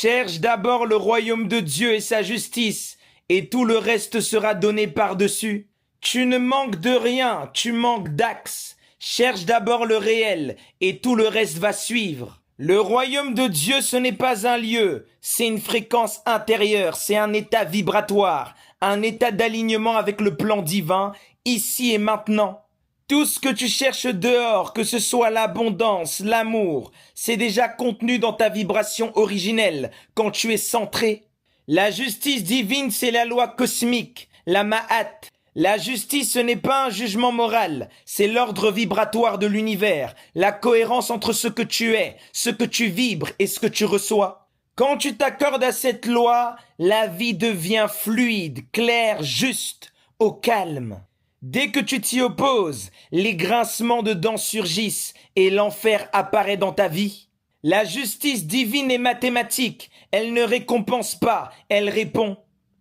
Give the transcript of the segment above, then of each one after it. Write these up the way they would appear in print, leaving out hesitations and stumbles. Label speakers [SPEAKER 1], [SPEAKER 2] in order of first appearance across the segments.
[SPEAKER 1] Cherche d'abord le royaume de Dieu et sa justice, et tout le reste sera donné par-dessus. Tu ne manques de rien, tu manques d'axe. Cherche d'abord le réel, et tout le reste va suivre. Le royaume de Dieu, ce n'est pas un lieu, c'est une fréquence intérieure, c'est un état vibratoire, un état d'alignement avec le plan divin, ici et maintenant. Tout ce que tu cherches dehors, que ce soit l'abondance, l'amour, c'est déjà contenu dans ta vibration originelle, quand tu es centré. La justice divine, c'est la loi cosmique, la Ma'at. La justice, ce n'est pas un jugement moral, c'est l'ordre vibratoire de l'univers, la cohérence entre ce que tu es, ce que tu vibres et ce que tu reçois. Quand tu t'accordes à cette loi, la vie devient fluide, claire, juste, au calme. Dès que tu t'y opposes, les grincements de dents surgissent et l'enfer apparaît dans ta vie. La justice divine est mathématique, elle ne récompense pas, elle répond.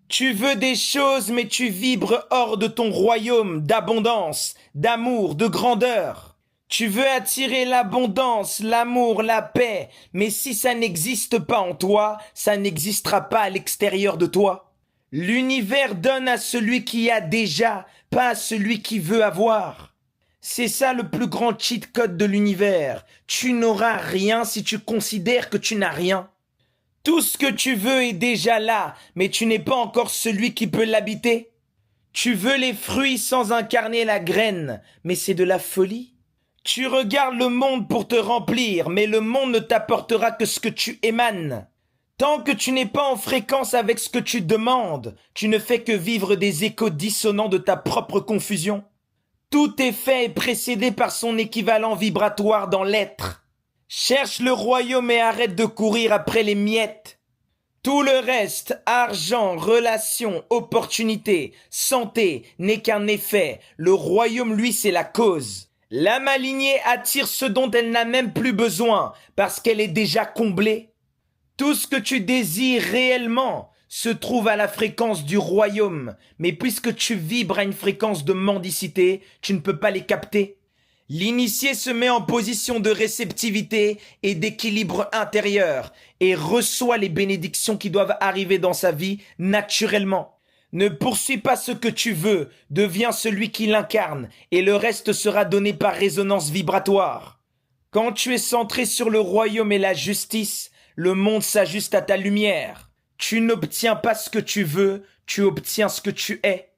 [SPEAKER 1] Tu veux des choses, mais tu vibres hors de ton royaume d'abondance, d'amour, de grandeur. Tu veux attirer l'abondance, l'amour, la paix, mais si ça n'existe pas en toi, ça n'existera pas à l'extérieur de toi. L'univers donne à celui qui a déjà, pas à celui qui veut avoir. C'est ça le plus grand cheat code de l'univers. Tu n'auras rien si tu considères que tu n'as rien. Tout ce que tu veux est déjà là, mais tu n'es pas encore celui qui peut l'habiter. Tu veux les fruits sans incarner la graine, mais c'est de la folie. Tu regardes le monde pour te remplir, mais le monde ne t'apportera que ce que tu émanes. Tant que tu n'es pas en fréquence avec ce que tu demandes, tu ne fais que vivre des échos dissonants de ta propre confusion. Tout est fait et précédé par son équivalent vibratoire dans l'être. Cherche le royaume et arrête de courir après les miettes. Tout le reste, argent, relations, opportunités, santé, n'est qu'un effet. Le royaume, lui, c'est la cause. L'âme alignée attire ce dont elle n'a même plus besoin, parce qu'elle est déjà comblée. Tout ce que tu désires réellement se trouve à la fréquence du royaume, mais puisque tu vibres à une fréquence de mendicité, tu ne peux pas les capter. L'initié se met en position de réceptivité et d'équilibre intérieur et reçoit les bénédictions qui doivent arriver dans sa vie naturellement. Ne poursuis pas ce que tu veux, deviens celui qui l'incarne et le reste sera donné par résonance vibratoire. Quand tu es centré sur le royaume et la justice, le monde s'ajuste à ta lumière. Tu n'obtiens pas ce que tu veux, tu obtiens ce que tu es.